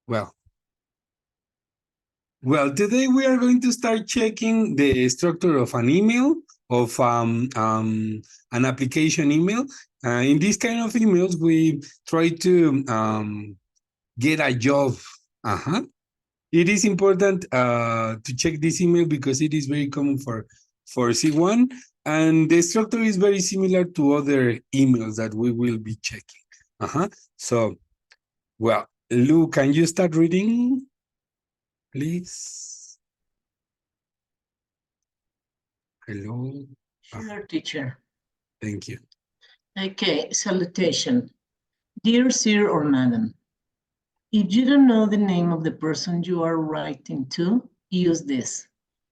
Well, today we are going to start checking the structure of an email, of an application email. In this kind of emails, we try to get a job. It is important to check this email because it is very common for C1, and the structure is very similar to other emails that we will be checking. So, well, Lou, can you start reading, please? Hello. Sure, teacher. Thank you. Okay, salutation. Dear sir or madam, if you don't know the name of the person you are writing to, use this.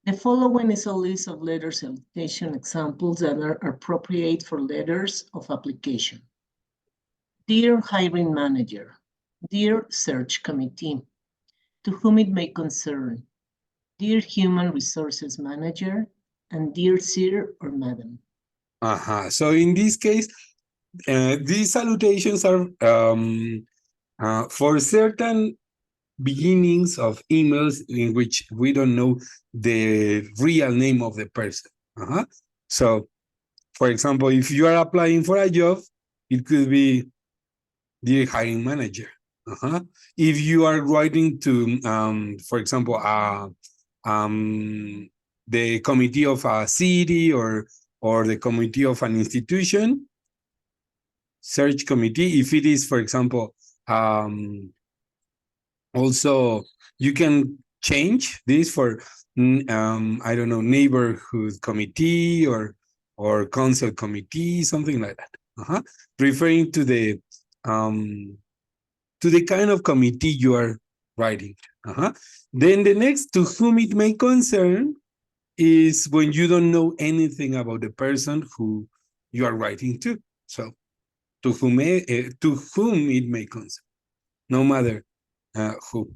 The following is a list of letter salutation examples that are appropriate for letters of application. Dear hiring manager, dear search committee, to whom it may concern, dear human resources manager, and dear sir or madam. So in this case, these salutations are for certain beginnings of emails in which we don't know the real name of the person. So, for example, if you are applying for a job, it could be dear hiring manager. If you are writing to, for example, the committee of a city or the committee of an institution, search committee. If it is, for example, also you can change this for I don't know, neighborhood committee or council committee, something like that. Referring to the kind of committee you are writing. Then the next, to whom it may concern, is when you don't know anything about the person who you are writing to. So to whom it may concern, no matter who.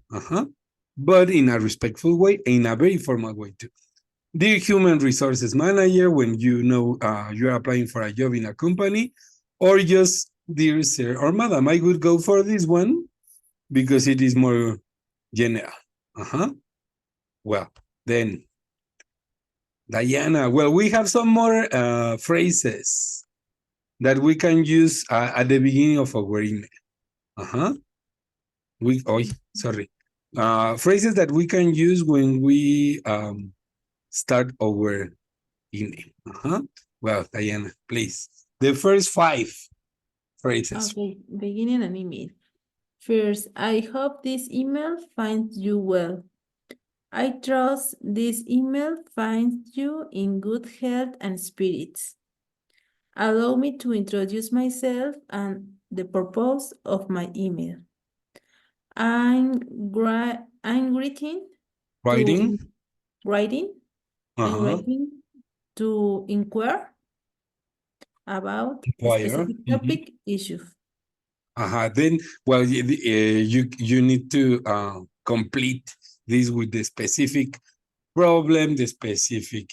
But in a respectful way, in a very formal way too. Dear human resources manager, when you know you're applying for a job in a company, or just dear sir or madam. I would go for this one because it is more general. Well, then, Diana, well, we have some more phrases that we can use at the beginning of our email. Sorry. Phrases that we can use when we start our email. Well, Diana, please. The first 5 phrases. Okay, beginning an email. First, I hope this email finds you well. I trust this email finds you in good health and spirits. Allow me to introduce myself and the purpose of my email. I'm writing Writing. I'm writing to inquire about a specific topic issue. Then, well, you need to complete this with the specific problem, the specific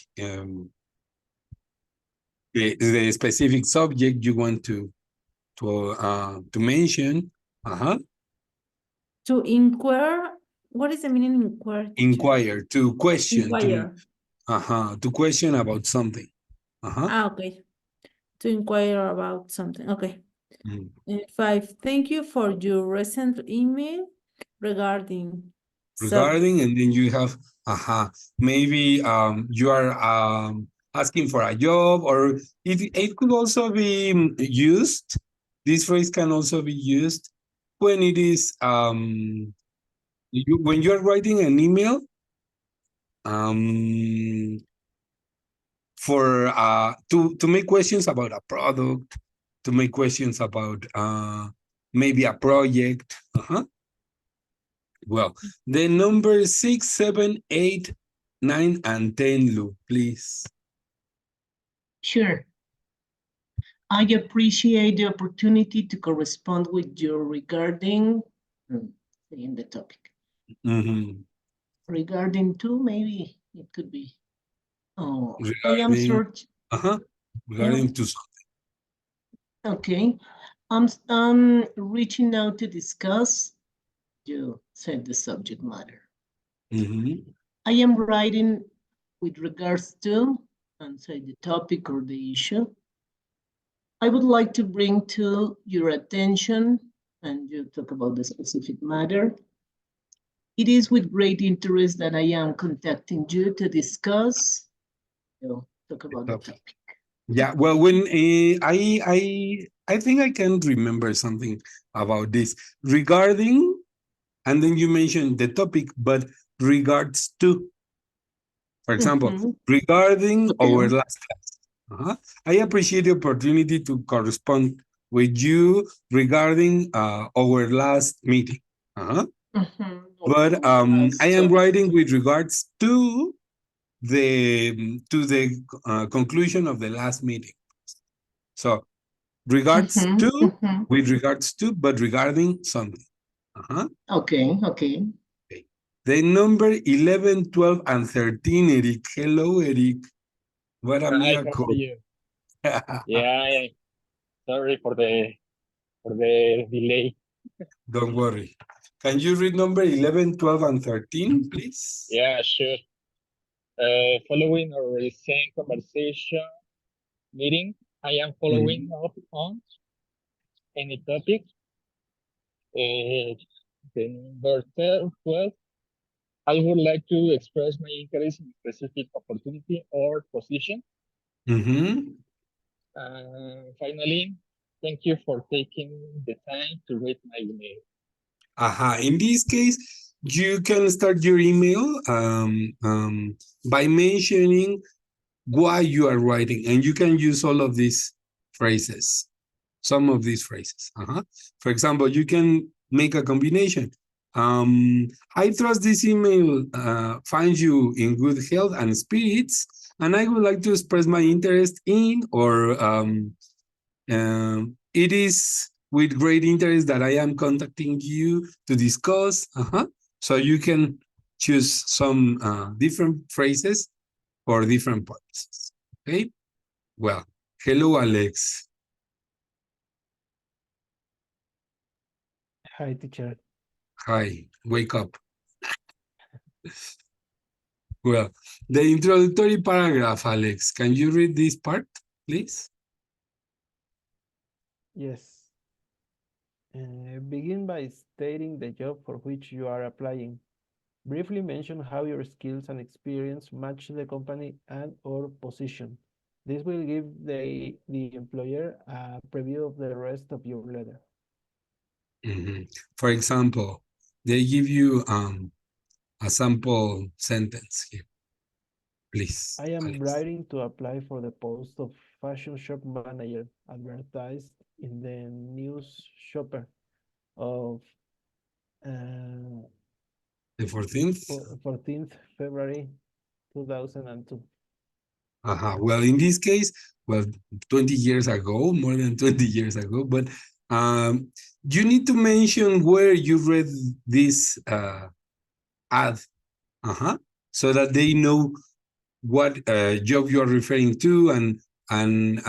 the specific subject you want to mention. To inquire, what is the meaning of inquire? Inquire, to question. Inquire. To question about something. Okay. To inquire about something. Okay. 5, thank you for your recent email regarding. And then you have, maybe you are asking for a job, or it could also be used. This phrase can also be used when it is when you're writing an email for to make questions about a product, to make questions about maybe a project. Well, the number 6, 7, 8, 9, and 10, Lou, please. Sure. I appreciate the opportunity to correspond with you regarding the topic. Regarding to, maybe it could be. Oh, I am searching. Regarding to something. Okay. I'm reaching out to discuss You said the subject matter. Mhm. I am writing with regards to, and say the topic or the issue. I would like to bring to your attention, and you talk about the specific matter. It is with great interest that I am contacting you to discuss, talk about the Topic. topic. Yeah, well, when I think I can remember something about this regarding, and then you mentioned the topic, but regards to, for example, Mhm. regarding our Okay. last class. I appreciate the opportunity to correspond with you regarding our last meeting. But Okay. I Last am topic. writing with regards the conclusion of the last meeting. So regards Mhm, to, mhm. with regards to, but regarding something. Okay, okay. Okay. The number 11, 12, and 13, Eric. Hello, Eric. What a Hi, how are miracle. you? Yeah, sorry for the delay. Don't worry. Can you read number 11, 12, and 13, please? Yeah, sure. Following our recent conversation meeting, I am following up on any topic. The number 12, I would like to express my interest in a specific opportunity or position. Mm-hmm. Finally, thank you for taking the time to read my email. In this case, you can start your email by mentioning why you are writing, and you can use all of these phrases, some of these phrases. For example, you can make a combination. I trust this email finds you in good health and spirits, and I would like to express my interest in, or it is with great interest that I am contacting you to discuss. So you can choose some different phrases for different purposes. Okay. Well, hello, Alex. Hi, teacher. Hi. Wake up. Well, the introductory paragraph, Alex. Can you read this part, please? Yes. Begin by stating the job for which you are applying. Briefly mention how your skills and experience match the company and/or position. This will give the employer a preview of the rest of your letter. For example, they give you a sample sentence here, please, I am Alex. writing to apply for the post of fashion shop manager advertised in the news shopper of uh, The 14th. 14th February 2002. Well, in this case, well, 20 years ago, more than 20 years ago, but you need to mention where you read this ad, so that they know what job you are referring to, and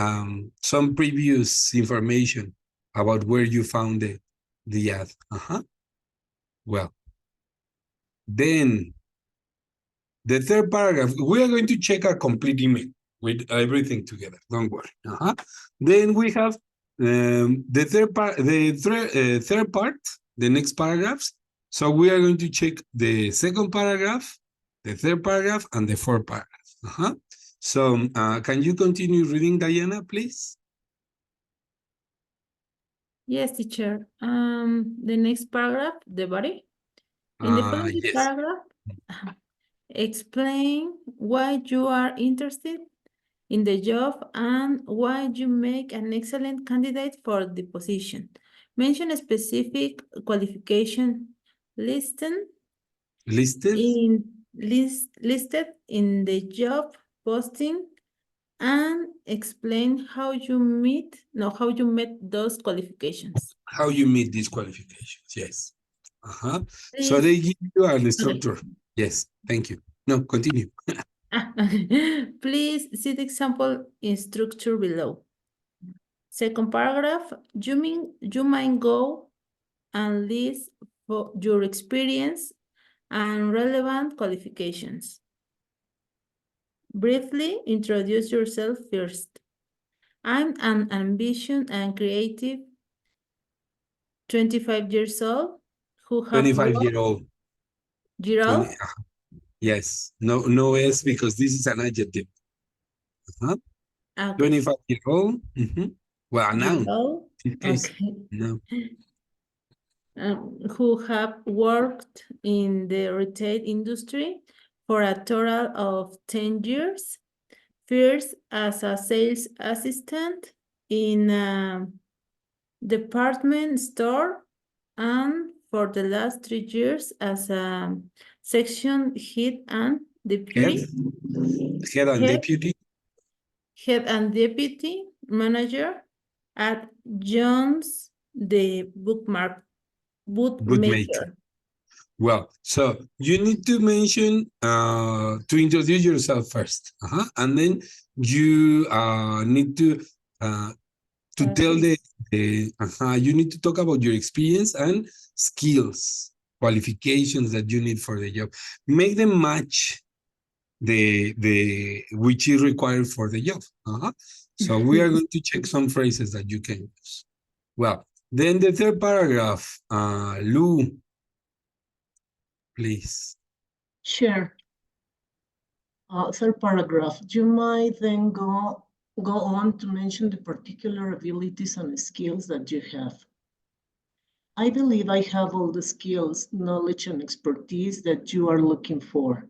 some previous information about where you found the ad. Well, then the third paragraph, we are going to check a complete email with everything together. Don't worry. Then we have the third part, the next paragraphs. So we are going to check the second paragraph, the third paragraph, and the fourth paragraph. So can you continue reading, Diana, please? Yes, teacher. The next paragraph, the body. In the following Yes. paragraph, explain why you are interested in the job and why you make an excellent candidate for the position. Mention a specific qualification listed Listed? listed in the job posting and explain how you met those qualifications. How you meet these qualifications, yes. So Please, they give you a okay. structure. Yes, thank you. No, continue. Please see the example in structure below. Second paragraph, you might go and list for your experience and relevant qualifications. Briefly introduce yourself first. I'm an ambitious and creative 25 years old who have 25-year-old. 20, Gerald. yes. No S because this is an adjective. Uh-huh. Okay. 25-year-old. Mm-hmm. Well, a noun. Gerald. In case. Okay. No. Who have worked in the retail industry for a total of 10 years. First as a sales assistant in a department store and for the last 3 years as a section head and deputy. Head and Head, deputy. head and deputy manager at Jones the bookmaker. Bookmaker. Well, so you need to mention to introduce yourself first, and then you need to tell the you need to talk about your experience and skills, qualifications that you need for the job. Make them match the which is required for the job. So we are going to check some phrases that you can use. Well, then the third paragraph, Lou, please. Sure. Third paragraph, you might then go on to mention the particular abilities and skills that you have. I believe I have all the skills, knowledge, and expertise that you are looking for.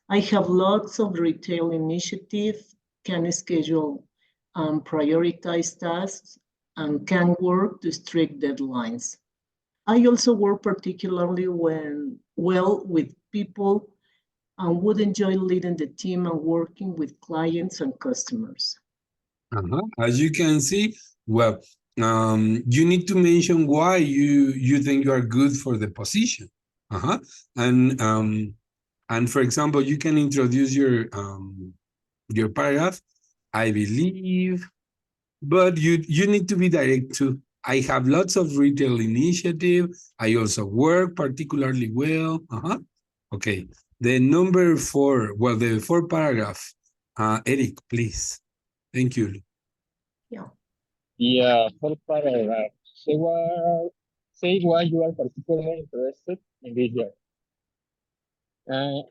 I have lots of retail initiative, can schedule and prioritize tasks, and can work to strict deadlines. I also work particularly well with people and would enjoy leading the team and working with clients and customers. As you can see, well, you need to mention why you think you are good for the position. And for example, you can introduce your paragraph. I believe, but you need to be direct too. I have lots of retail initiative. I also work particularly well. Okay. The number 4, well, the fourth paragraph. Eric, please. Thank you. Yeah. Yeah, for paragraph. Say why you are particularly interested in this job.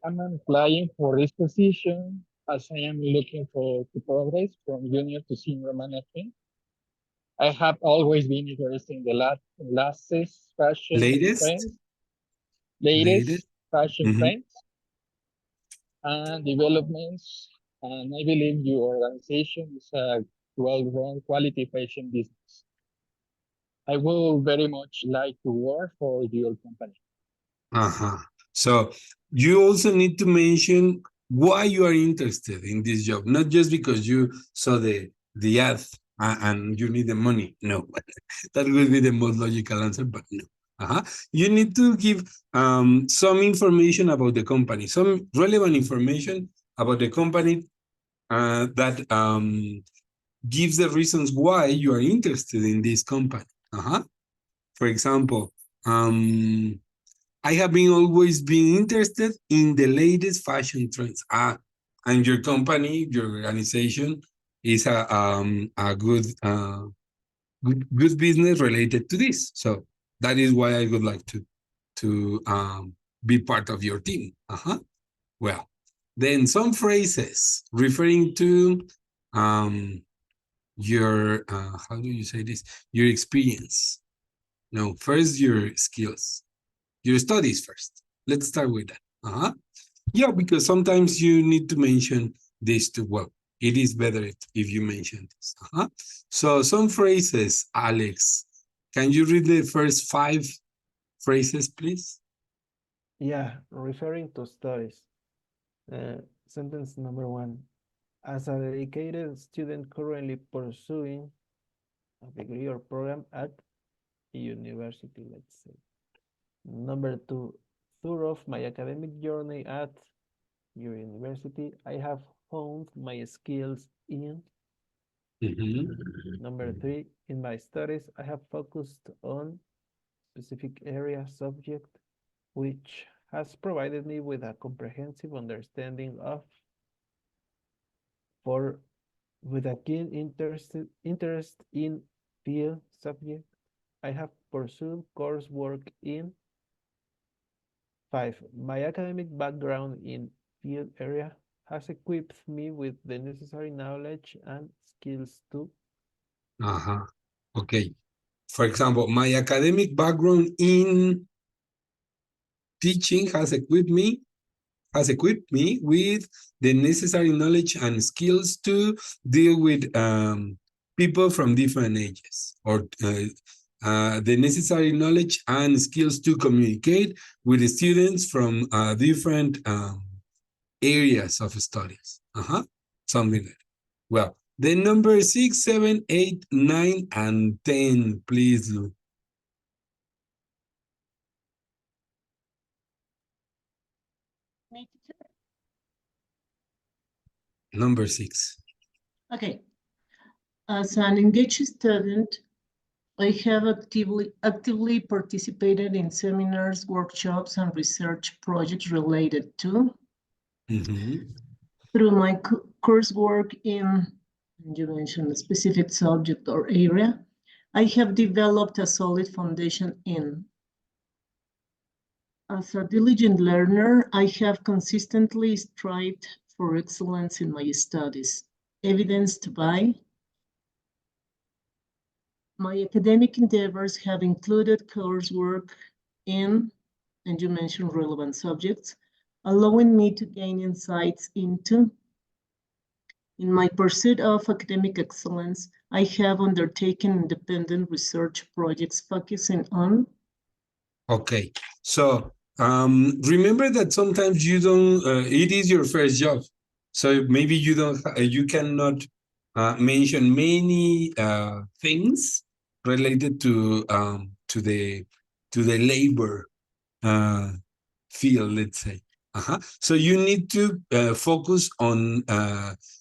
I'm applying for this position as I am looking to progress from junior to senior management. I have always been interested in the latest fashion Latest? trends, latest fashion Mhm. trends and developments, and I believe your organization is a well-run quality fashion business. I will very much like to work for your company. So you also need to mention why you are interested in this job, not just because you saw the ad and you need the money. No, that would be the most logical answer, but no. You need to give some information about the company, some relevant information about the company that gives the reasons why you are interested in this company. For example, I have been always been interested in the latest fashion trends. And your company, your organization is a good business related to this. So that is why I would like to be part of your team. Well, then some phrases referring to your how do you say this? Your experience. No, first your skills. Your studies first. Let's start with that. Yeah, because sometimes you need to mention this too. Well, it is better if you mention this. So some phrases, Alex. Can you read the first 5 phrases, please? Yeah, referring to studies. Sentence number 1. As a dedicated student currently pursuing a degree or program at a university, let's say. Number 2, throughout my academic journey at your university, I have honed my skills in. Number 3, in my studies, I have focused on specific area subject, which has provided me with a comprehensive understanding of, for with a keen interest in field subject, I have pursued coursework in 5. My academic background in field area has equipped me with the necessary knowledge and skills to. Okay. For example, my academic background in teaching has equipped me with the necessary knowledge and skills to deal with people from different ages, or the necessary knowledge and skills to communicate with the students from different areas of studies. Something like that. Well, the number 6, 7, 8, 9, and 10, please, Lou. Number 6. Okay. As an engaged student, I have actively participated in seminars, workshops, and research projects related to. Through my coursework in, you mentioned a specific subject or area, I have developed a solid foundation in. As a diligent learner, I have consistently strived for excellence in my studies, evidenced by my academic endeavors have included coursework in, and you mentioned relevant subjects, allowing me to gain insights into. In my pursuit of academic excellence, I have undertaken independent research projects focusing on. Okay, so remember that sometimes you don't, it is your first job. So maybe you don't, you cannot mention many things related to the labor field, let's say. So you need to focus on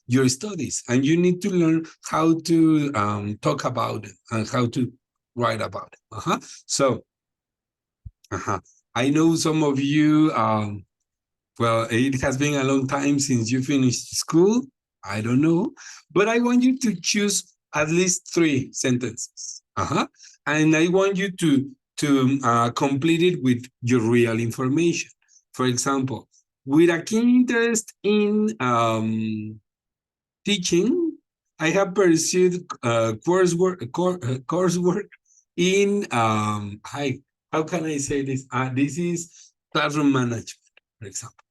your studies, and you need to learn how to talk about it and how to write about it. So I know some of you, well, it has been a long time since you finished school. I don't know, but I want you to choose at least 3 sentences. And I want you to complete it with your real information. For example, with a keen interest in teaching, I have pursued coursework in how can I say this? This is classroom management, for example.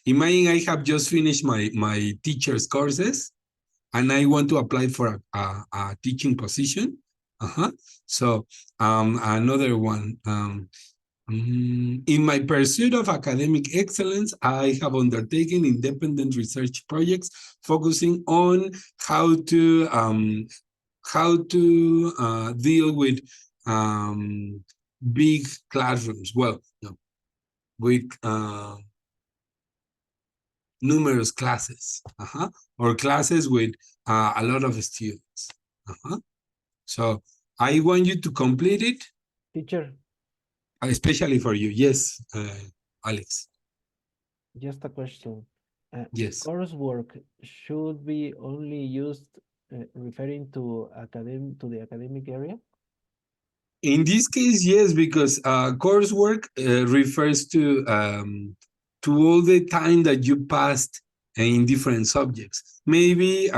Imagine I have just finished my teacher's courses, and I want to apply for a teaching position. So another one. In my pursuit of academic excellence, I have undertaken independent research projects focusing on how to deal with big classrooms. Well, no, with numerous classes, or classes with a lot of students. So I want you to complete it. Teacher, Especially for you. Yes, Alex. just a question. Yes. Coursework should be only used referring to the academic area? In this case, yes, because coursework refers to all the time that you passed in different subjects. Maybe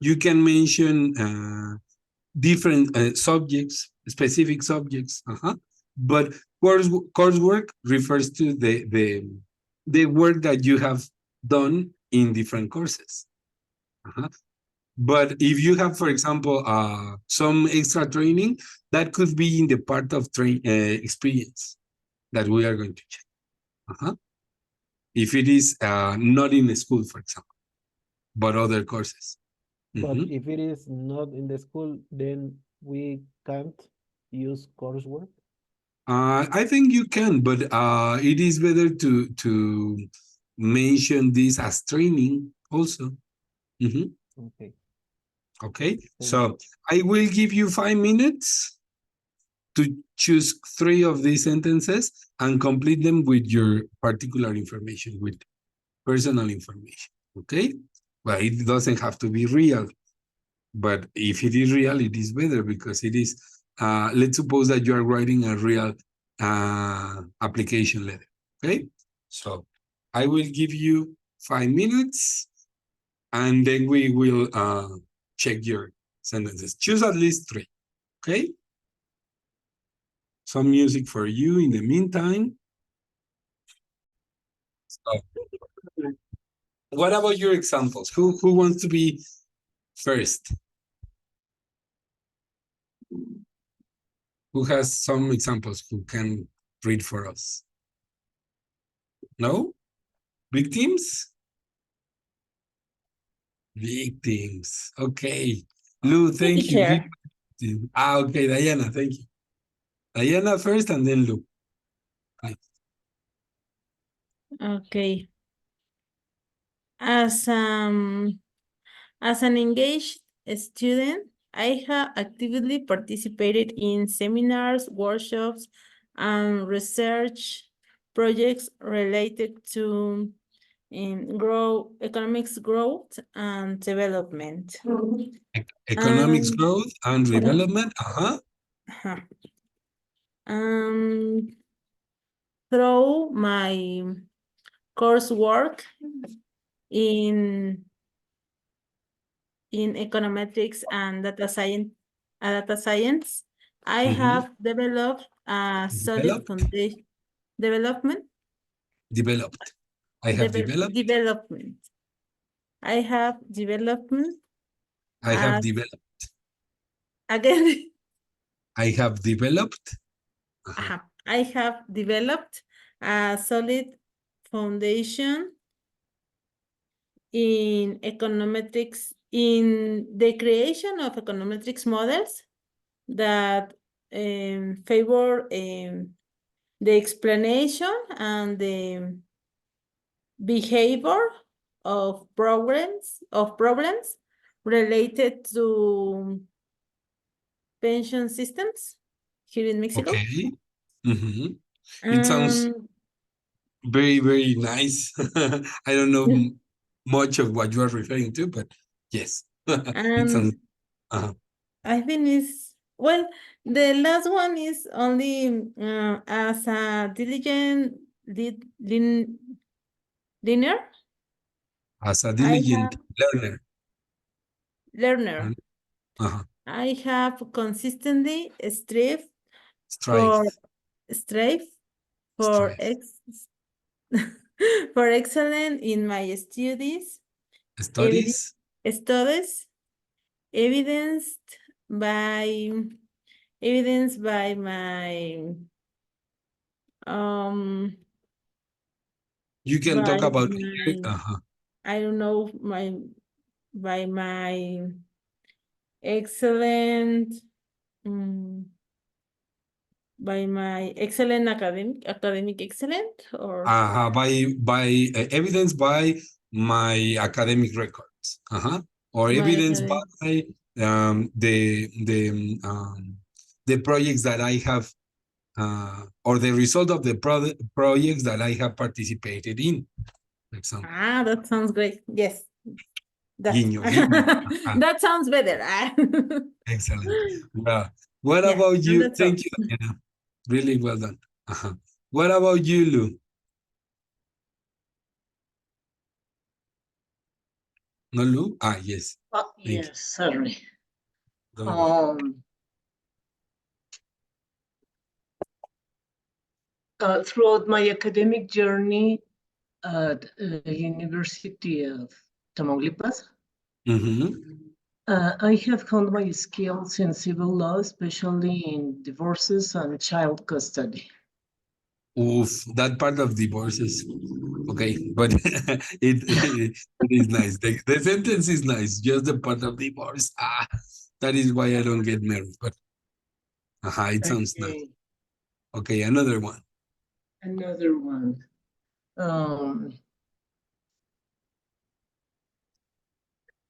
you can mention different subjects, specific subjects. But coursework refers to the work that you have done in different courses. But if you have, for example, some extra training, that could be in the part of experience that we are going to check. If it is not in the school, for example, but other courses. But if it is not in the school, then we can't use coursework? I think you can, but it is better to mention this as training also. Okay. Okay, Thank so you. I will give you 5 minutes to choose 3 of these sentences and complete them with your particular information, with personal information, okay? Well, it doesn't have to be real, but if it is real, it is better because it is, let's suppose that you are writing a real application letter, okay? So I will give you 5 minutes and then we will check your sentences. Choose at least 3, okay? Some music for you in the meantime. So, what about your examples? Who wants to be first? Who has some examples who can read for us? No? Victims? Victims. Okay. Lou, thank you. Teacher. Okay, Diana, thank you. Diana first and then Lou. Please. Okay. As an engaged student, I have actively participated in seminars, workshops, and research projects related to economics growth and development. Economics Um, growth and development. Uh-huh. uh-huh. Um, through my coursework in econometrics and data science, I have developed a solid Developed. foundation development Developed. I have developed. development. I have development I have as developed. again. I have developed. Uh-huh. I have developed a solid foundation in econometrics, in the creation of econometrics models that favor the explanation and the behavior of problems related to pension systems here in Mexico. Okay. Mm-hmm. It sounds Um, very, very nice. I don't know much of what you are referring to, but yes, it sounds. and I think it's well, the last one is only as a diligent learner. As a I diligent have learner. learner. Uh-huh. I have consistently Strive. for strive for Strive. for excellence in my studies, Studies. studies, evidenced by my You can talk by about my I don't know by my excellent by my excellent academic excellent or evidence by my academic records. Or my evidence academic. by the projects that I have or the result of the projects that I have participated in, for example. That sounds great. Yes. That Guiño, guiño. that sounds better. Excellent. Well, what Yeah, about and you? that's all. Thank you, Diana. Really well done. What about you, Lou? No, Lou? Yes. Thank you. Yes, sorry. Don't worry. Throughout my academic journey at the University of Tamaulipas, I have honed my skills in civil law, especially in divorces and child custody. Oof, that part of divorce is okay, but it is nice. The sentence is nice, just the part of divorce. That is why I don't get married. But it sounds nice. Okay, Okay, another one. another one.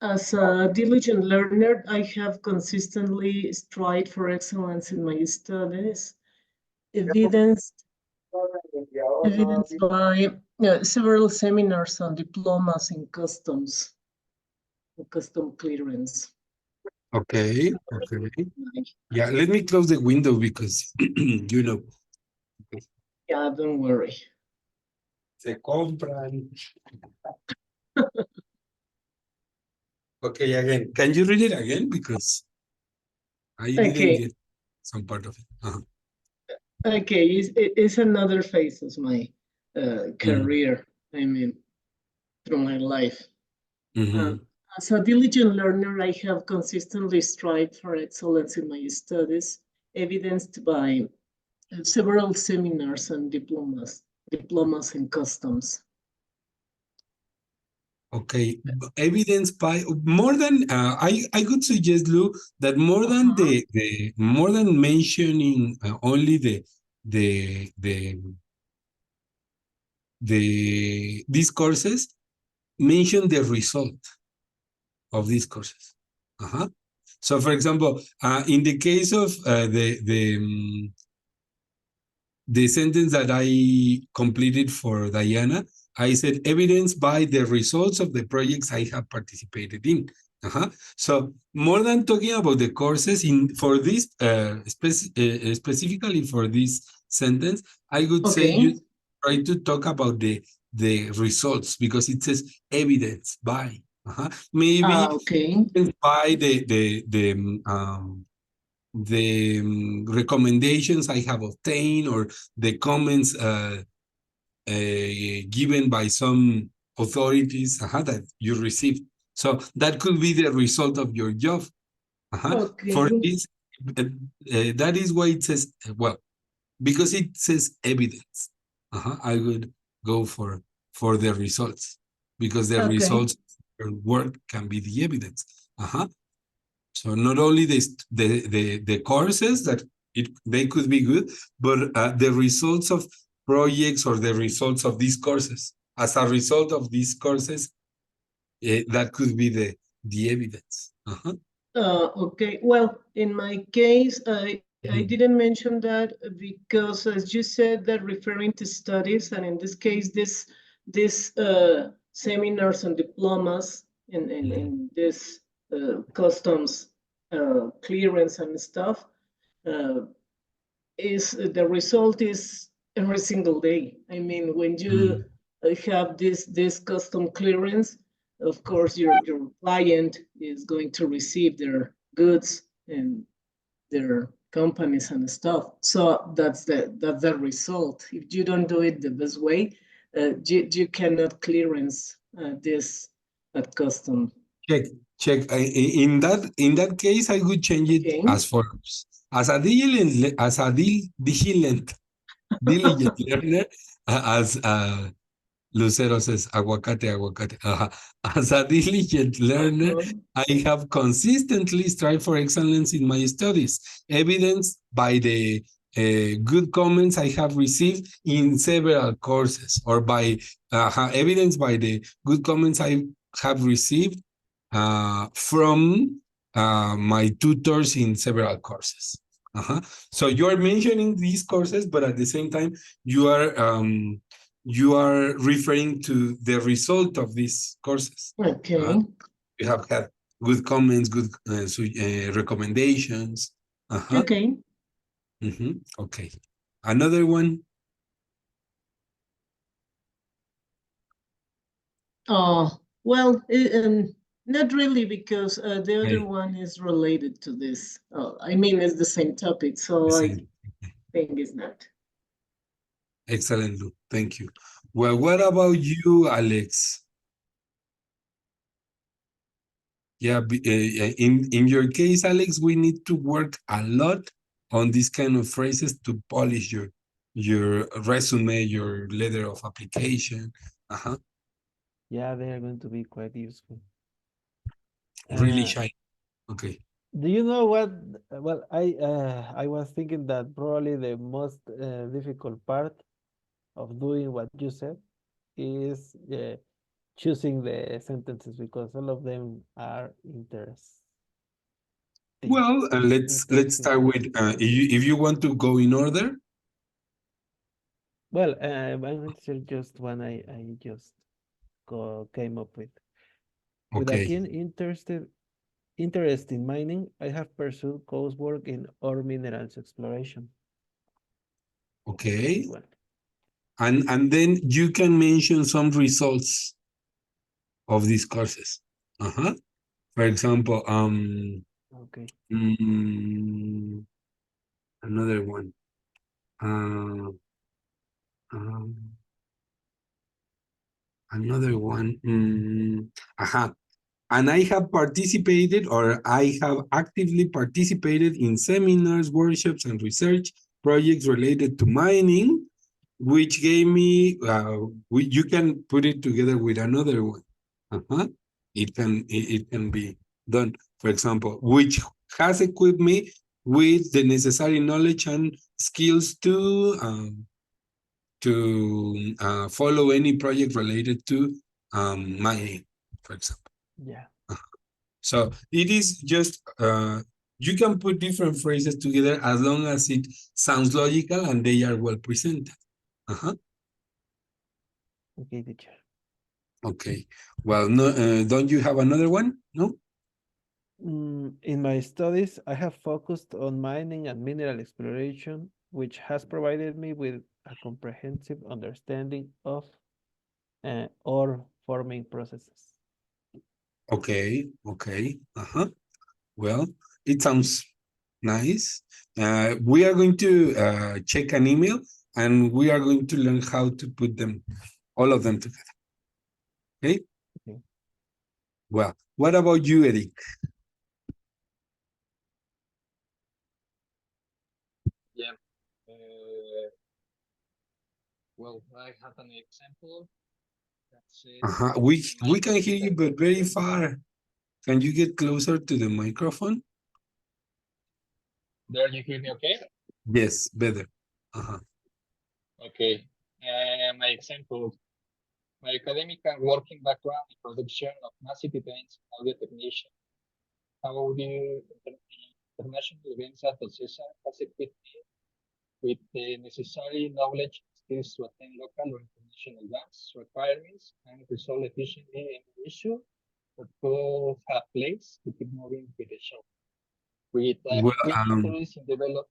As a diligent learner, I have consistently strived for excellence in my studies, evidenced, evidenced by several seminars and diplomas in customs, custom clearance. Okay, okay. Yeah, let me close the window because you know. Yeah, don't worry. Se compran. Okay, again. Can you read it again? Because I didn't Okay, get some part of it. okay, it's another phase of my Mm, career, I mean, through my life. mhm. As a diligent learner, I have consistently strived for excellence in my studies, evidenced by several seminars and diplomas in customs. Okay, evidence by more than I would suggest, Lou, that more than Uh-huh. the more than mentioning only the these courses, mention the result of these courses. Uh-huh. So, for example, in the case of the sentence that I completed for Diana, I said evidence by the results of the projects I have participated in. Uh-huh. So more than talking about the courses in for this specifically for this sentence, I would say Okay. you try to talk about the results because it says evidence by. Uh-huh. Maybe Okay. by the recommendations I have obtained or the comments given by some authorities that you received. So that could be the result of your job. For Okay. this, that is why it says, well, because it says evidence. I would go for the results because the Okay. results of your work can be the evidence. So not only the courses that they could be good, but the results of projects or the results of these courses. As a result of these courses, that could be the evidence. Okay. Well, in my case, I Mhm. didn't mention that because, as you said, that referring to studies, and in this case, this seminars and diplomas in this customs clearance and stuff, uh, is the result is every single day. I mean, when you Mhm. have this custom clearance, of course, your client is going to receive their goods and their companies and stuff. So that's the result. If you don't do it the best way, you cannot clearance this at custom. Check, check. In that case, I would change it Okay. as follows: diligent learner, as Lucero says, aguacate, aguacate. As a diligent learner, Uh-huh. I have consistently strived for excellence in my studies, evidenced by the good comments I have received in several courses, or by evidenced by the good comments I have received from my tutors in several courses. So you are mentioning these courses, but at the same time, you are referring to the result of these courses. Okay. You have had good comments, good recommendations. Okay. Okay. Another one. Well, not really, because the other Okay. one is related to this. I mean, it's the same topic, The so I same. think it's not. Excellent, Lou. Thank you. Well, what about you, Alex? Yeah, in your case, Alex, we need to work a lot on these kind of phrases to polish your resume, your letter of application. Yeah, they are going to be quite useful. Really Uh, shine. Okay. do you know what? Well, I was thinking that probably the most difficult part of doing what you said is choosing the sentences because all of them are interesting. Well, let's Interesting. start with if you want to go in order. Well, I'm going to share just one I just came up with. With a Okay. keen interest in mining, I have pursued coursework in ore minerals exploration. Okay. Good one. And then you can mention some results of these courses. For example, Okay. another one. Um, another one. And I have participated, or I have actively participated in seminars, workshops, and research projects related to mining, which gave me, you can put it together with another one. It can be done. For example, which has equipped me with the necessary knowledge and skills to follow any project related to mining, for example. Yeah. So it is just you can put different phrases together as long as it sounds logical and they are well presented. Okay, teacher. Okay. Well, no, don't you have another one? No? In my studies, I have focused on mining and mineral exploration, which has provided me with a comprehensive understanding of ore forming processes. Okay. Okay. Well, it sounds nice. We are going to check an email and we are going to learn how to put them, all of them together. Okay? Okay. Well, what about you, Eric? Yeah. Well, I have an example that says We can hear you, but very far. Can you get closer to the microphone? There you hear me okay? Yes, better. Okay. My example, my academic and working background in production of massive events and audio technician. Audio international events at OCESA has equipped me with the necessary knowledge and skills to attend local or international events, requirements, and resolve efficiently any issue that could have place to keep moving with the show. With a Well, quick interest in develop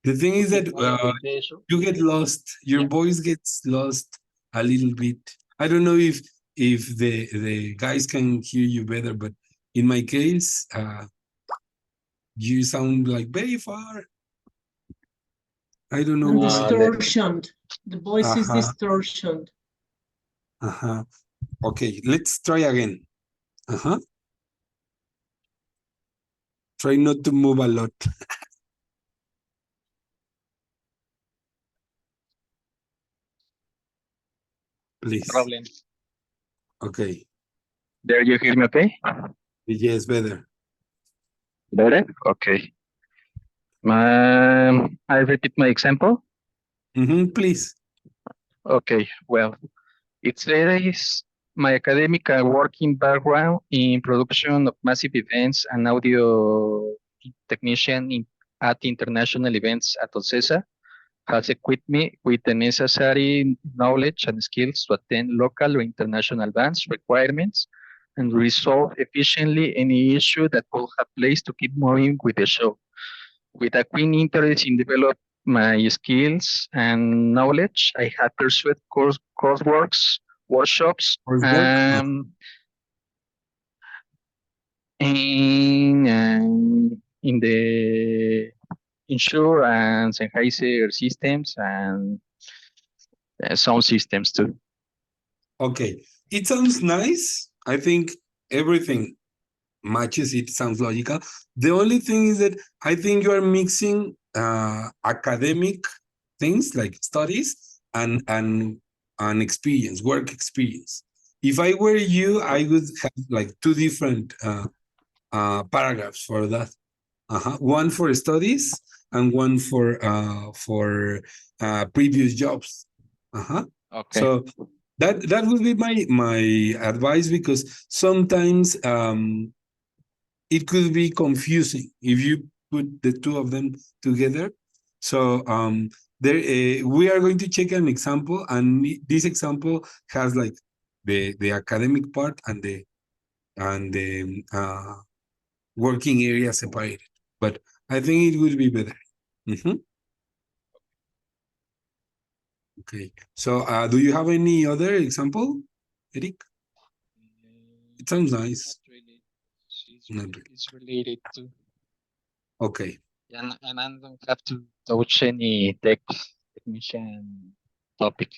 the thing is that with the show. you get lost. Your Yeah. voice gets lost a little bit. I don't know if the guys can hear you better, but in my case, you sound like very far. I don't know And why. distortioned. The voice is distortioned. Okay, let's try again. Try not to move a lot. Please. Problem. Okay. There you hear me okay? Yes, better. Better? Okay. I repeat my example. Please. Okay, well, it says my academic and working background in production of massive events and audio technician at international events at OCESA has equipped me with the necessary knowledge and skills to attend local or international events requirements and resolve efficiently any issue that could have place to keep moving with the show. With a keen interest in develop my skills and knowledge, I have pursued courseworks, workshops, Coursework? in the insurance and Sennheiser systems and sound systems too. Okay. It sounds nice. I think everything matches. It sounds logical. The only thing is that I think you are mixing academic things like studies and experience, work experience. If I were you, I would have like two different paragraphs for that. One for studies and one for previous jobs. Okay. So That would be my advice, because sometimes it could be confusing if you put the two of them together. So there we are going to check an example, and this example has like the academic part and the working area separated. But I think it would be better. Okay. So do you have any other example, Eric? It sounds nice. Not really. Not really. It's related to, Okay. and I don't have to touch any technician topic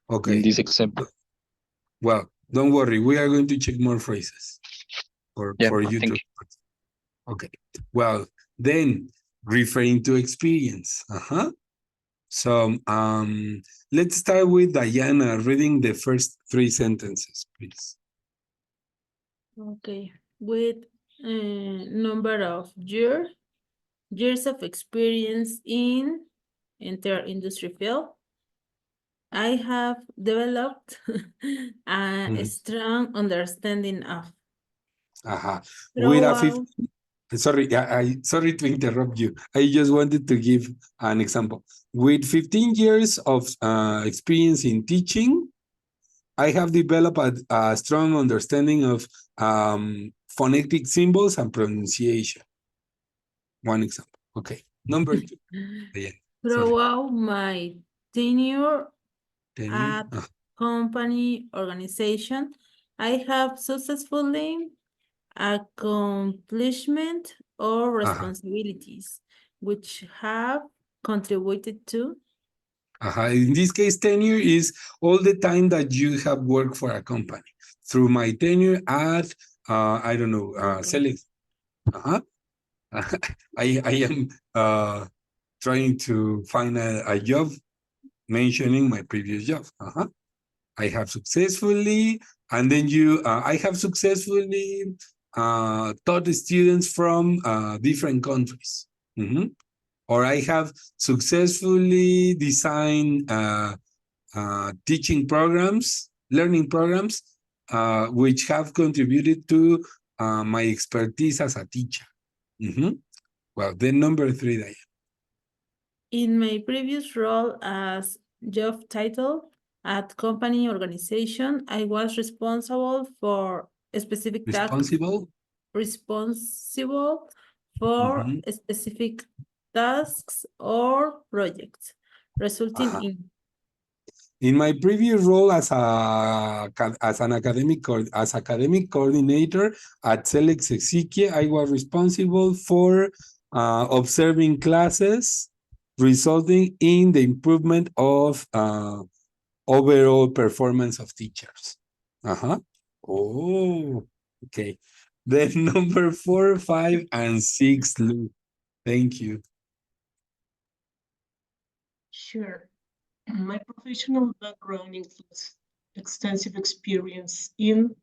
in Okay. this example. Well, don't worry. We are going to check more phrases Yeah, for you thank to. you. Okay. Well, then referring to experience. So let's start with Diana reading the first three sentences, please. Okay, with number of years of experience in entire industry field, I have developed a strong understanding of. With a Throughout, sorry, sorry to interrupt you. I just wanted to give an example. With 15 years of experience in teaching, I have developed a strong understanding of phonetic symbols and pronunciation. One example. Okay. Number two. Yeah. Sorry. throughout my tenure Tenure. at company organization, I have successfully accomplishment or responsibilities which have contributed to. In this case, tenure is all the time that you have worked for a company. Through my tenure at, I don't know, Okay. Select. I am trying to find a job mentioning my previous job. I have successfully, and then I have successfully taught students from different countries. Or I have successfully designed teaching programs, learning programs, which have contributed to my expertise as a teacher. Well, then number three, Diane. In my previous role as job title at company organization, I was responsible for a specific Responsible. responsible for specific tasks or projects, resulting in. In my previous role as an academic coordinator at Selex Ezequiel, I was responsible for observing classes, resulting in the improvement of overall performance of teachers. Oh, okay. Then number 4, 5, and 6, Lou. Thank you. Sure. My professional background includes extensive experience in,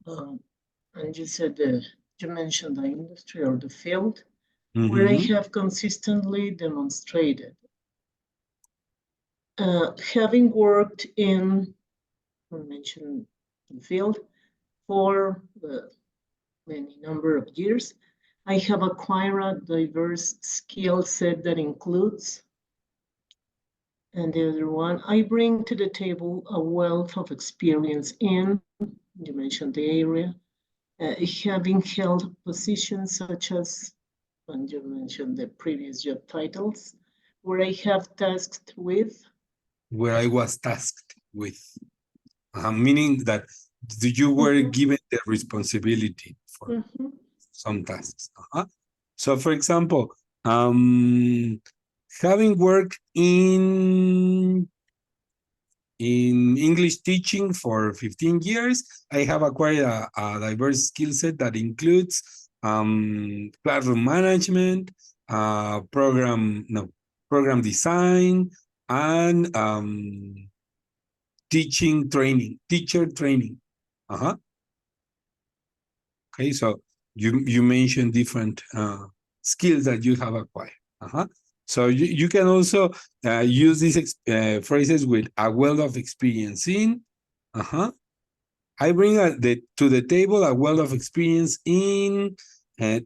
and you mentioned the industry or the field, where I have consistently demonstrated. Having worked in, I mentioned the field for many number of years, I have acquired a diverse skill set that includes, and the other one, I bring to the table a wealth of experience in, you mentioned the area, having held positions such as, and you mentioned the previous job titles, where I have tasked with. Where I was tasked with, meaning that you were given the responsibility for some tasks. So, for example, having worked in English teaching for 15 years, I have acquired a diverse skill set that includes classroom management, program design, and teacher training. Okay, so you mentioned different skills that you have acquired. So you can also use these phrases with a wealth of experience in. I bring to the table a wealth of experience in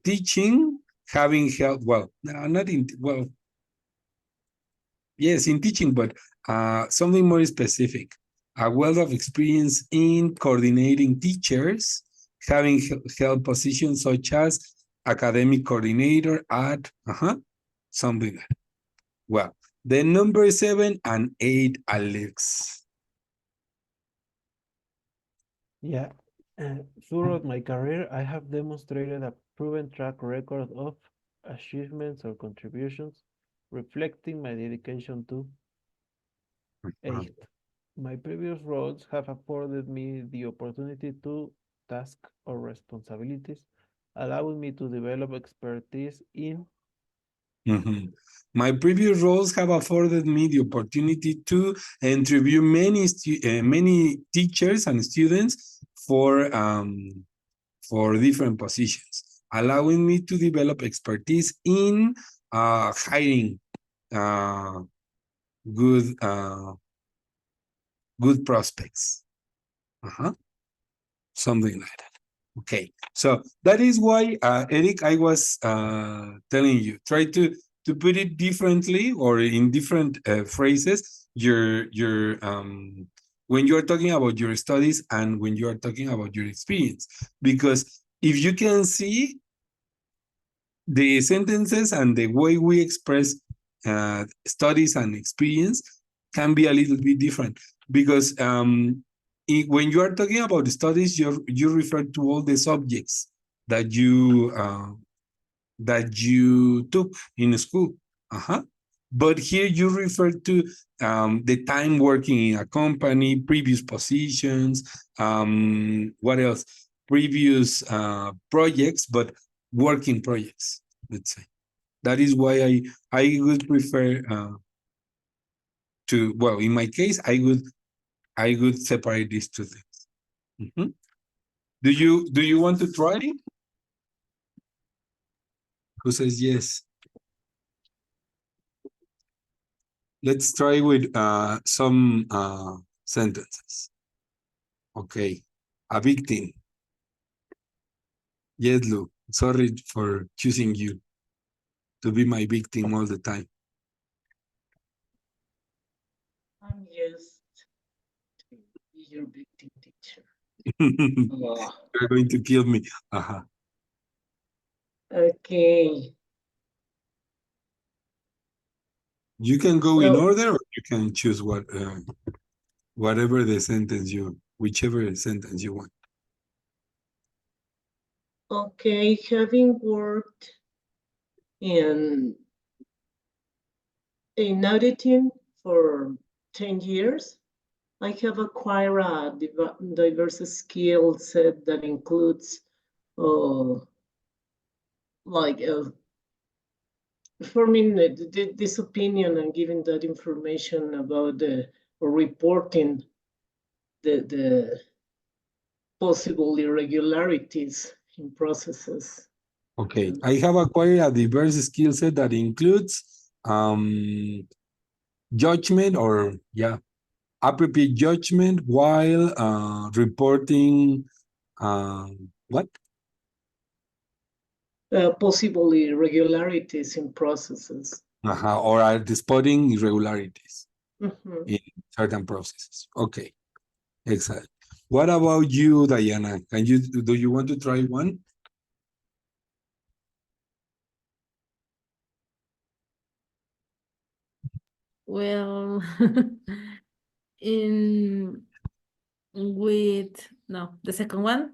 teaching, having helped, well, no, not in, well, yes, in teaching, but something more specific. A wealth of experience in coordinating teachers, having held positions such as academic coordinator at, something like that. Well, the number 7 and 8, Alex. Yeah. Throughout my career, I have demonstrated a proven track record of achievements or contributions reflecting my dedication to 8. My previous roles have afforded me the opportunity to task or responsibilities, allowing me to develop expertise in My previous roles have afforded me the opportunity to interview many teachers and students for different positions, allowing me to develop expertise in hiring good good prospects. Something like that. Okay, so that is why, Eric, I was telling you, try to put it differently or in different phrases. Your when you are talking about your studies and when you are talking about your experience, because if you can see the sentences and the way we express studies and experience can be a little bit different because when you are talking about studies, you refer to all the subjects that you took in school. But here you refer to the time working in a company, previous positions, what else? Previous projects, but working projects, let's say. That is why I would prefer to, well, in my case, I would separate these two things. Do you want to try it? Who says yes? Let's try with some sentences. Okay. A victim. Yes, Lou. Sorry for choosing you to be my victim all the time. I'm just your victim teacher. You're going to kill me. Okay. You can go in order, or you can choose whatever the sentence whichever sentence you want. Okay, having worked in auditing for 10 years, I have acquired a diverse skill set that includes forming this opinion and giving that information about or reporting the possible irregularities in processes. Okay, I have acquired a diverse skill set that includes judgment or appropriate judgment while reporting what? Possible irregularities in processes. Or spotting irregularities Mm-hmm. in certain processes. Okay, excellent. What about you, Diana? Do you want to try one? Well, the second one,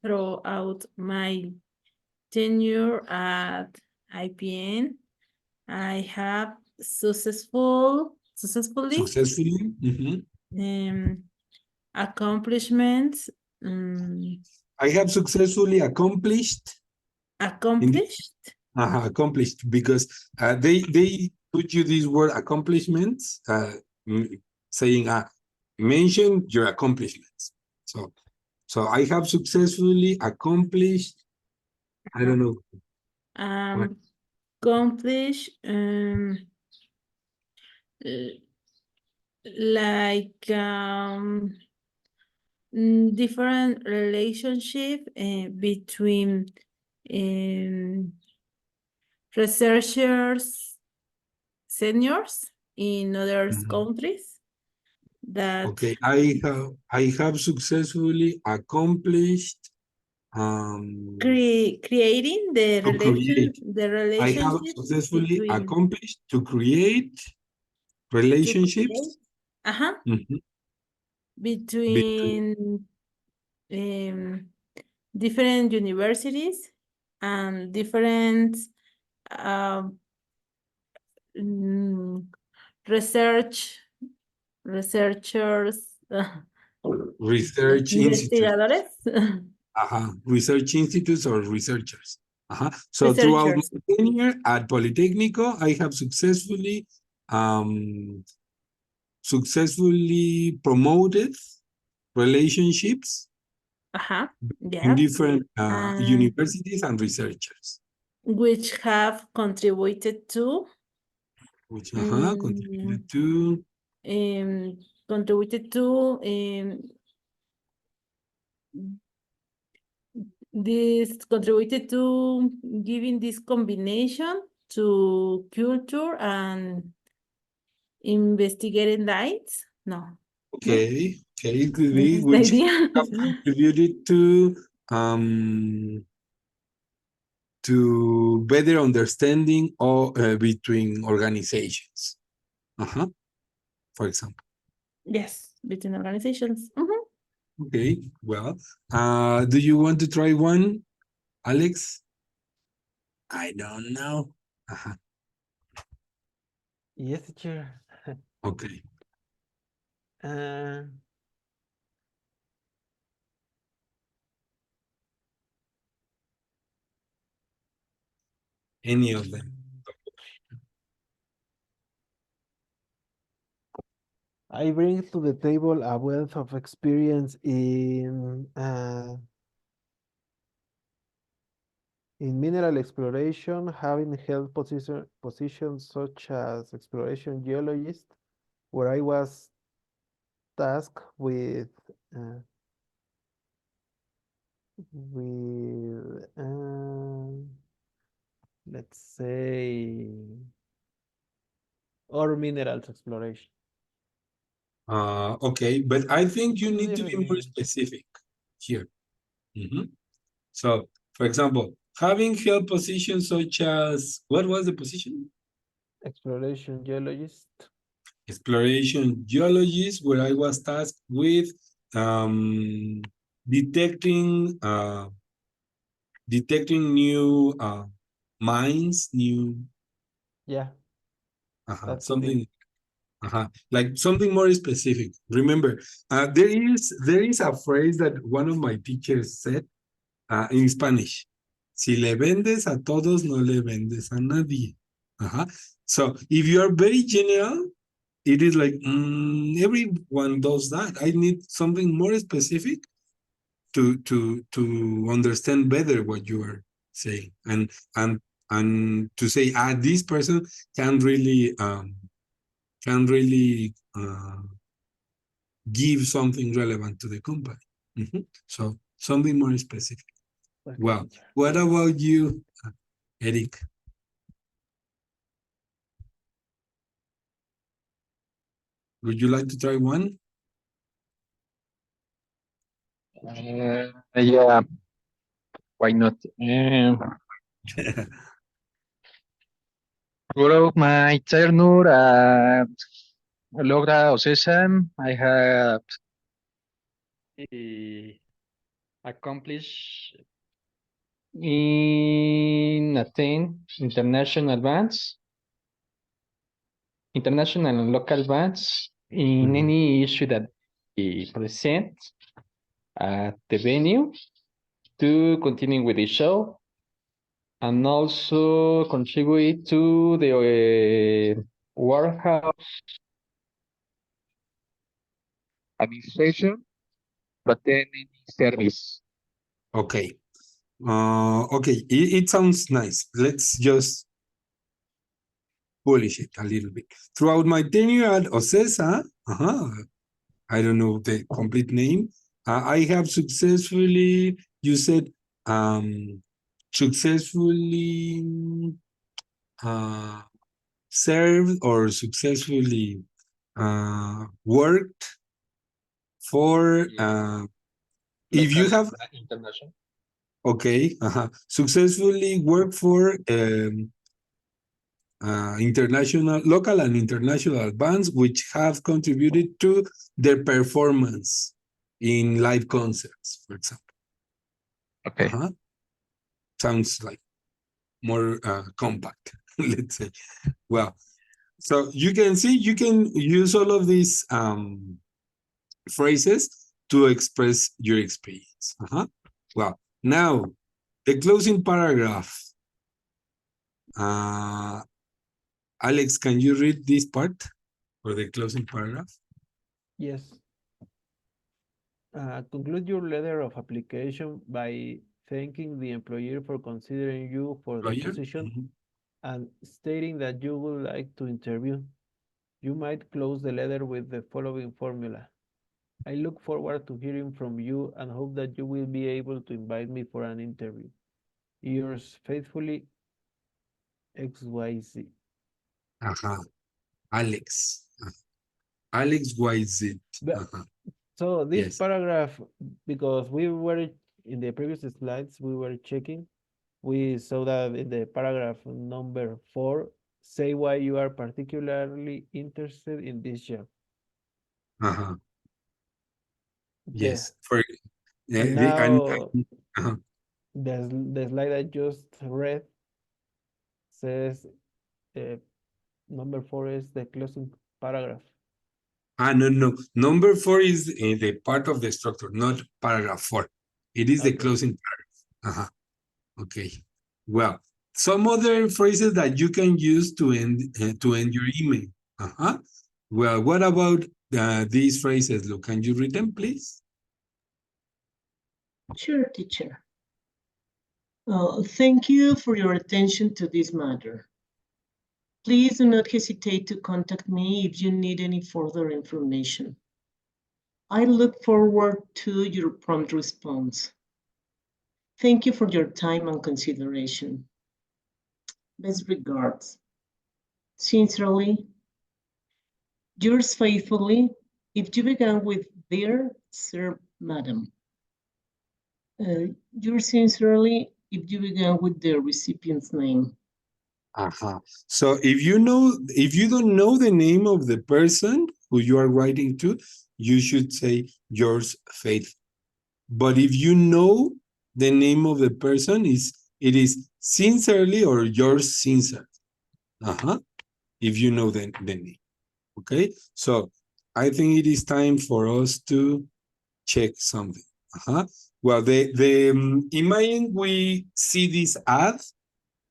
throughout my tenure at IPN, I have successfully accomplishments. I have successfully accomplished because they put you this word accomplishments, saying mention your accomplishments. So I have successfully accomplished, I don't know. accomplish like different relationship between researchers seniors in other countries that Okay, I have successfully accomplished creating the to create. I have relationship successfully between accomplished to create to relationships create between between different universities and different um, mm, research researchers research institutes. investigadores Research institutes or researchers. So throughout researchers. my tenure at Politecnico, I have successfully promoted relationships in Yeah, different and universities and researchers, which have contributed to which mm, contributed to. um, contributed to this contributed to giving this combination to culture and investigating lights. No, Okay, it could this be is the which idea. have contributed to better understanding or between organizations. For example. Yes, between organizations. Okay, well, do you want to try one, Alex? I don't know. Yes, teacher. Okay. Uh, Any of them. I bring to the table a wealth of experience in mineral exploration, having held positions such as exploration geologist, where I was tasked with let's say ore minerals exploration. Okay, but I think you Two need to different be more minerals. specific here. So, for example, having held positions such as, what was the position? Exploration geologist. Exploration geologist, where I was tasked with detecting new mines, new Yeah, that's it. something like something more specific. Remember, there is a phrase that one of my teachers said in Spanish. Si le vendes a todos, no le vendes a nadie. So if you are very general, it is like everyone does that. I need something more specific to understand better what you are saying, and to say, this person can really give something relevant to the company. So something more specific. Okay, Well, teacher. what about you, Eric? Would you like to try one? Yeah, why not? Throughout my tenure at Logra Ocesa, I have accomplished in attain international and local bands in any issue that we present at the venue to continue with the show and also contribute to the warehouse administration, but then any service. Okay. Okay, it sounds nice. Let's just polish it a little bit. Throughout my tenure at OCESA, I don't know the complete name, I have successfully, you said, successfully served or successfully worked for, if you have, international. okay, successfully worked for international, local and international bands which have contributed to their performance in live concerts, for example. Okay. Sounds like more compact, let's say. Well, so you can see, you can use all of these phrases to express your experience. Well, now the closing paragraph. Alex, can you read this part for the closing paragraph? Yes. Conclude your letter of application by thanking the employer for considering you for the Roger? position and stating that you would like to interview. You might close the letter with the following formula. I look forward to hearing from you and hope that you will be able to invite me for an interview. Yours faithfully, XYZ. Alex. Alex YZ. So this Yes. paragraph, because we were in the previous slides, we were checking, we saw that in the paragraph number 4, say why you are particularly interested in this job. Yes. Now, the slide I just read says number 4 is the closing paragraph. No. Number 4 is the part of the structure, not paragraph 4. It is the closing paragraph. Okay. Well, some other phrases that you can use to end your email. Well, what about these phrases? Look, can you read them, please? Sure, teacher. Thank you for your attention to this matter. Please do not hesitate to contact me if you need any further information. I look forward to your prompt response. Thank you for your time and consideration. Best regards. Sincerely, yours faithfully, if you began with dear sir, madam. Yours sincerely, if you began with the recipient's name. So if you don't know the name of the person who you are writing to, you should say yours faithful. But if you know the name of the person, it is sincerely or yours sincerely. If you know the name. Okay, so I think it is time for us to check something. Well, in my end, we see this ad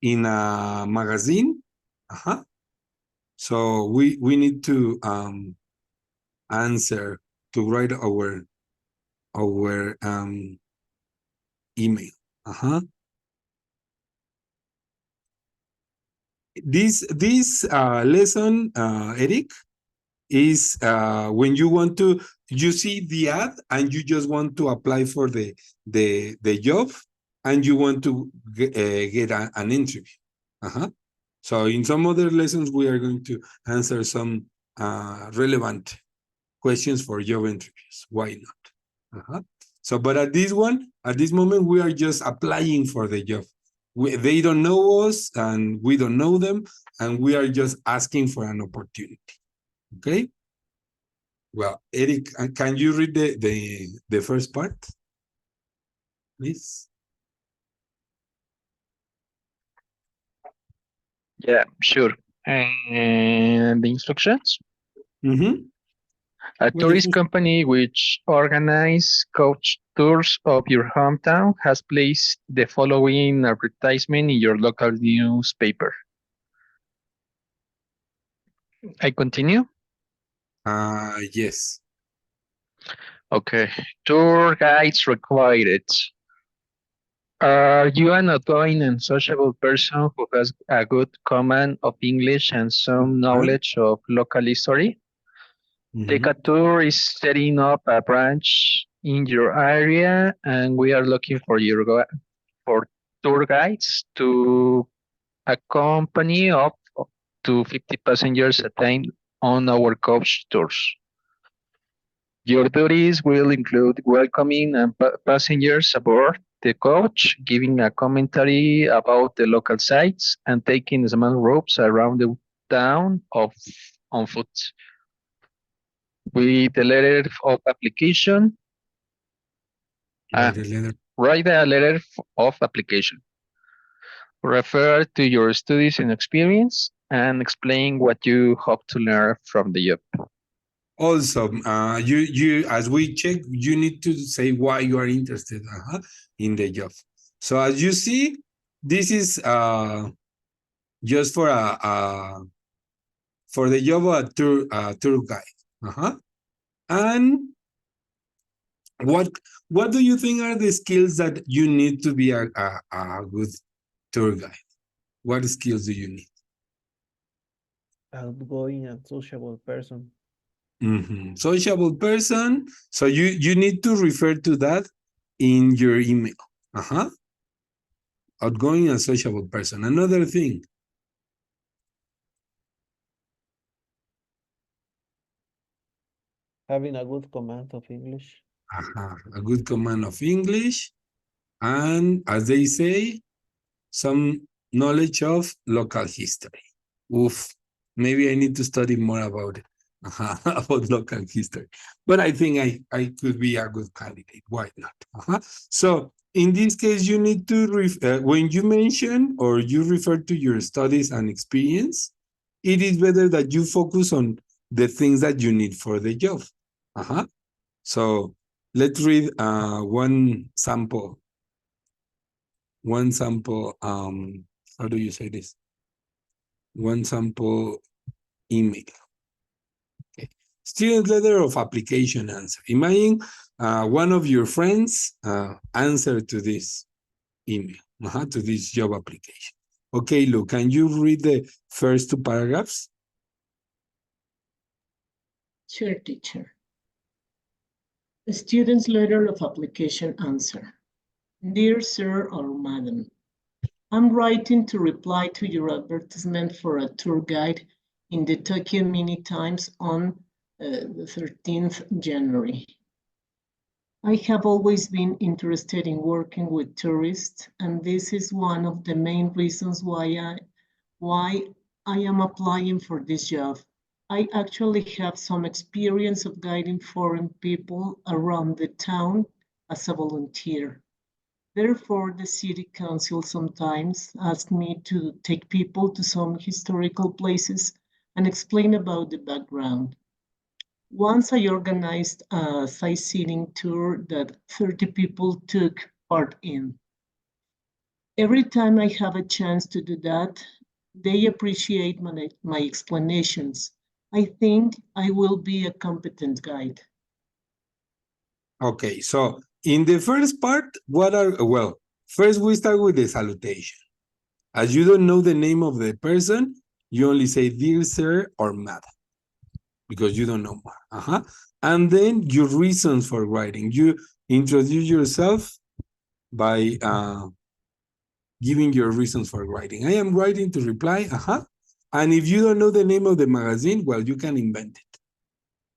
in a magazine. So we need to answer, to write our email. This lesson, Eric, is when you want to, you see the ad and you just want to apply for the job and you want to get an interview. So in some other lessons, we are going to answer some relevant questions for job interviews. Why not? So, but at this moment, we are just applying for the job. They don't know us and we don't know them, and we are just asking for an opportunity. Okay? Well, Eric, can you read the first part, please? Yeah, sure. And the instructions? A tourist company which organizes coach tours of your hometown has placed the following advertisement in your local newspaper. I continue? Yes. Okay. Tour guides required. Are you an outgoing and sociable person who has a good command of English and some knowledge of local history? Mhm. Decatur is setting up a branch in your area, and we are looking for for tour guides to accompany up to 50 passengers a time on our coach tours. Your duties will include welcoming and passengers aboard the coach, giving a commentary about the local sites, and taking small routes around the town on foot. With the letter of application, Write a letter. write a letter of application. Refer to your studies and experience and explain what you hope to learn from the job. Also, you as we check, you need to say why you are interested in the job. So as you see, this is just for for the job of tour guide. And what do you think are the skills that you need to be a good tour guide? What skills do you need? Outgoing and sociable person. Sociable person. So you need to refer to that in your email. Outgoing and sociable person. Another thing. Having a good command of English. A good command of English. And as they say, some knowledge of local history. Oof, maybe I need to study more about it, about local history. But I think I could be a good candidate. Why not? So in this case, you need to, when you mention or you refer to your studies and experience, it is better that you focus on the things that you need for the job. So let's read one sample. How do you say this? One sample email. Okay. Student letter of application answer. Imagine one of your friends answer to this email, to this job application. Okay, look, can you read the first two paragraphs? Sure, teacher. The student's letter of application answer. Dear Sir or Madam, I'm writing to reply to your advertisement for a tour guide in the Tokyo Mini Times on the 13th January. I have always been interested in working with tourists, and this is one of the main reasons why I am applying for this job. I actually have some experience of guiding foreign people around the town as a volunteer. Therefore, the city council sometimes asks me to take people to some historical places and explain about the background. Once I organized a sightseeing tour that 30 people took part in. Every time I have a chance to do that, they appreciate my explanations. I think I will be a competent guide. Okay, so in the first part, first we start with the salutation. As you don't know the name of the person, you only say dear sir or madam, because you don't know more. And then your reasons for writing. You introduce yourself by giving your reasons for writing. I am writing to reply, And if you don't know the name of the magazine, well, you can invent it.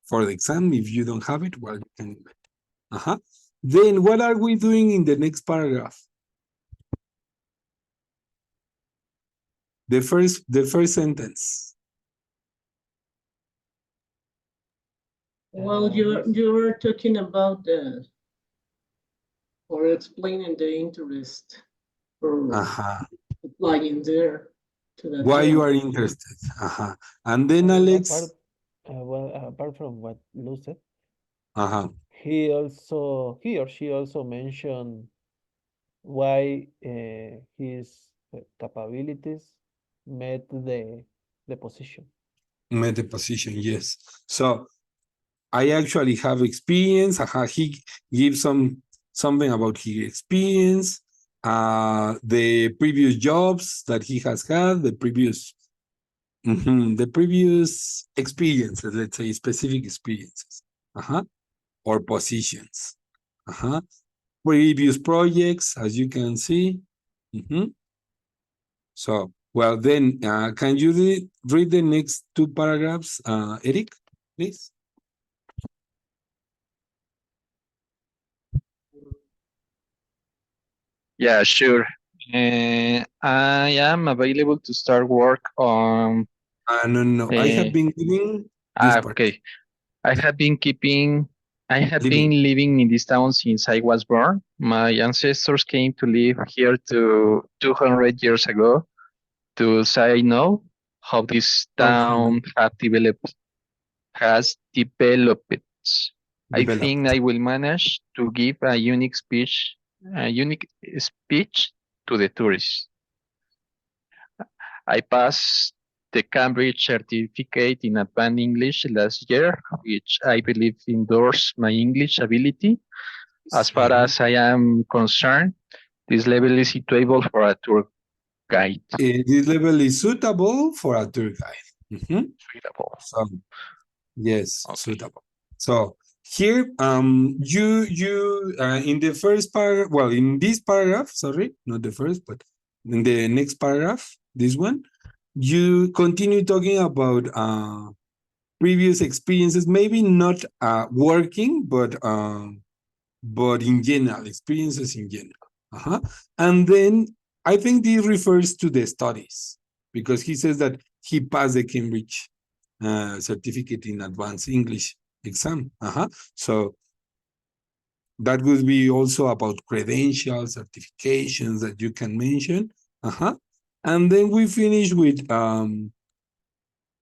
For the exam, if you don't have it, well, you can invent it. Then what are we doing in the next paragraph? The first sentence. Well, you were talking about or explaining the interest for applying there to that Why you job. are interested. And then Alex. Apart from what Lou said, He or she also mentioned why his capabilities met the position. met the position, yes. So I actually have experience. He gives something about his experience. the previous jobs that he has had, the previous experiences, let's say specific experiences, or positions, previous projects, as you can see. So, well, then, can you read the next two paragraphs, Eric, please? Yeah, sure. I am available to start work on. No. I have been giving this part. Okay. I have been keeping. I have Living. been living in this town since I was born. My ancestors came to live here to 200 years ago. To say know how this town has developed. I think Developed. I will manage to give a unique speech to the tourists. I passed the Cambridge certificate in advanced English last year, which I believe endorsed my English ability. As far as I am concerned, this level is suitable for a tour guide. This level is suitable for a tour guide. Suitable. So, yes, Okay. suitable. So here, you in the first paragraph, well, in this paragraph, sorry, not the first, but in the next paragraph, this one, you continue talking about previous experiences, maybe not working, but in general, experiences in general. And then I think this refers to the studies, because he says that he passed the Cambridge certificate in advanced English exam. So that would be also about credentials, certifications that you can mention. And then we finish with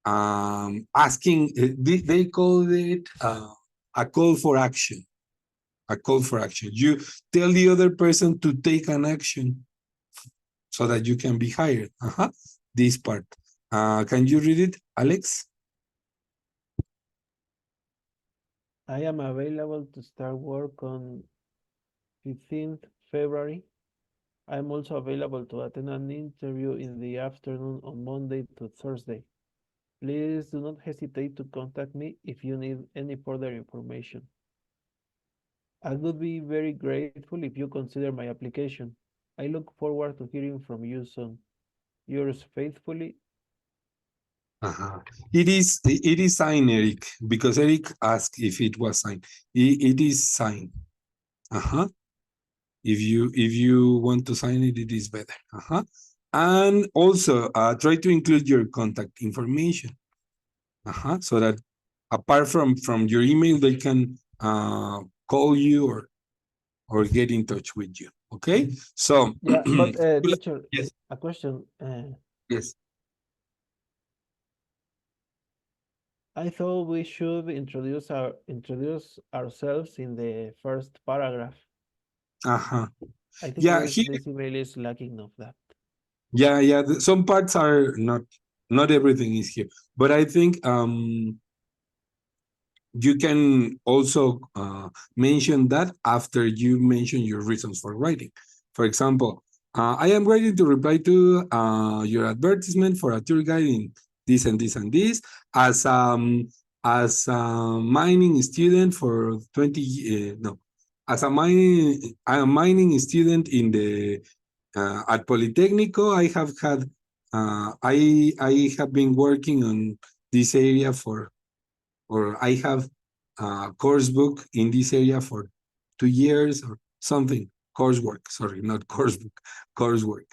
asking, they call it a call for action. A call for action. You tell the other person to take an action so that you can be hired. This part. Can you read it, Alex? I am available to start work on 15th February. I am also available to attend an interview in the afternoon on Monday to Thursday. Please do not hesitate to contact me if you need any further information. I would be very grateful if you consider my application. I look forward to hearing from you soon. Yours faithfully. It is signed, Eric, because Eric asked if it was signed. It is signed. If you want to sign it, it is better. And also try to include your contact information. So that apart from your email, they can call you or get in touch with you. Okay. So Yeah, but teacher, yes. a question. Yes. I thought we should introduce ourselves in the first paragraph. I think Yeah, this email is lacking of that. Yeah. Some parts are not everything is here, but I think you can also mention that after you mention your reasons for writing. For example, I am ready to reply to your advertisement for a tour guide in this and this and this as a mining student for 20 no, as a mining student in the at Politecnico. I have had I have been working on this area or I have a course book in this area for 2 years or something. Coursework, sorry, not course book, coursework.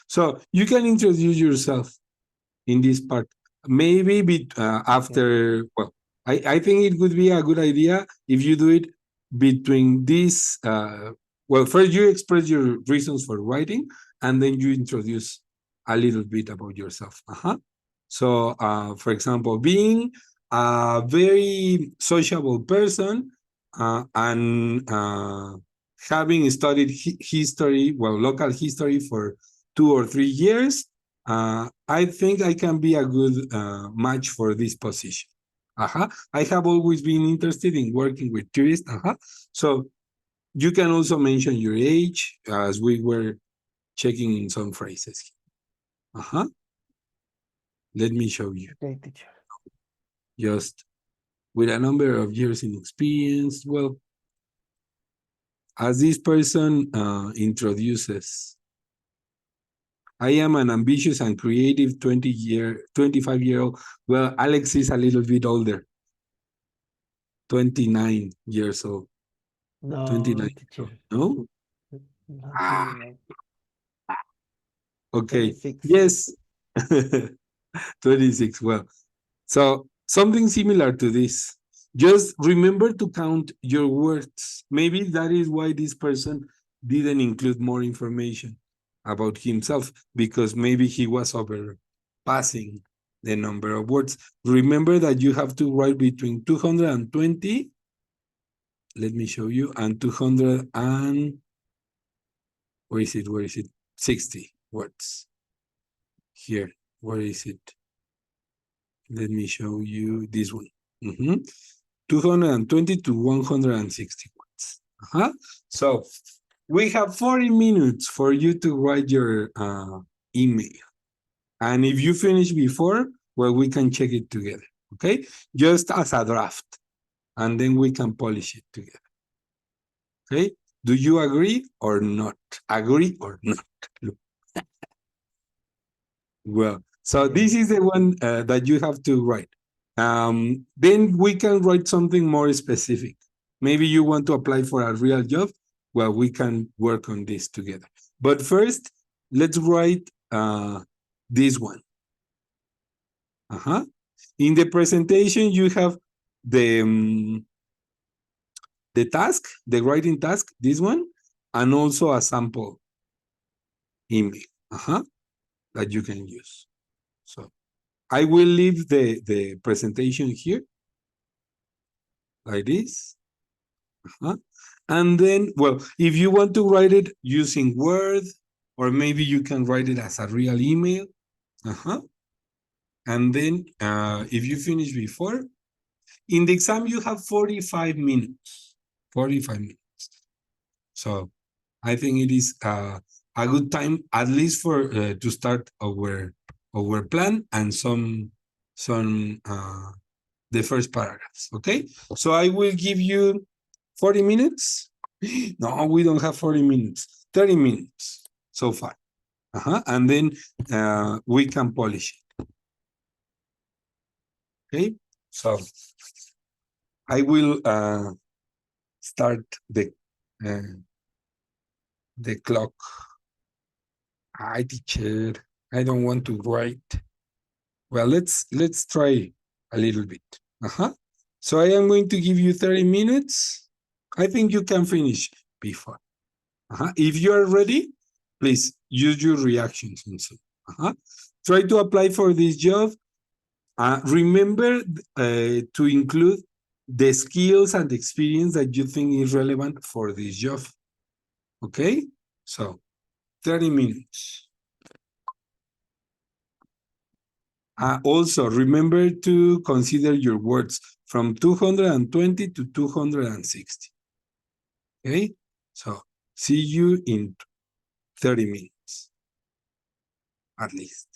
So you can introduce yourself in this part. Maybe after, well, I think it would be a good idea if you do it between this. Well, first you express your reasons for writing, and then you introduce a little bit about yourself. So, for example, being a very sociable person and having studied history, well, local history for 2 or 3 years, I think I can be a good match for this position. I have always been interested in working with tourists. So You can also mention your age as we were checking in some phrases. Let me show you. Okay, teacher. Just with a number of years in experience. Well, as this person introduces, I am an ambitious and creative 25-year-old. Well, Alex is a little bit older, 29 years old. No, 29. teacher. No? Not Ah, really, no. okay. 26. Yes. 26. Well, so something similar to this. Just remember to count your words. Maybe that is why this person didn't include more information about himself, because maybe he was overpassing the number of words. Remember that you have to write between 220, let me show you, and 200 and, where is it? 60 words. Here, where is it? Let me show you this one. 220 to 160 words. So we have 40 minutes for you to write your email. And if you finish before, well, we can check it together, okay? Just as a draft, and then we can polish it together, okay? Do you agree or not? Agree or not? Well, so this is the one that you have to write. Then we can write something more specific. Maybe you want to apply for a real job. Well, we can work on this together. But first, let's write this one. In the presentation, you have the task, the writing task, this one, and also a sample email that you can use. So I will leave the presentation here, like this. And then, well, if you want to write it using Word, or maybe you can write it as a real email. And then if you finish before, in the exam, you have 45 minutes. 45 minutes. So I think it is a good time, at least for to start our plan and some the first paragraphs. Okay, so I will give you 40 minutes. No, we don't have 40 minutes. 30 minutes so far. And then we can polish it. Okay, so I will start the clock. Hi, teacher. I don't want to write. Well, let's try a little bit. So I am going to give you 30 minutes. I think you can finish before. If you are ready, please use your reactions and so. Try to apply for this job. Remember to include the skills and experience that you think is relevant for this job. Okay, so 30 minutes. Also, remember to consider your words from 220 to 260. Okay, so see you in 30 minutes, at least.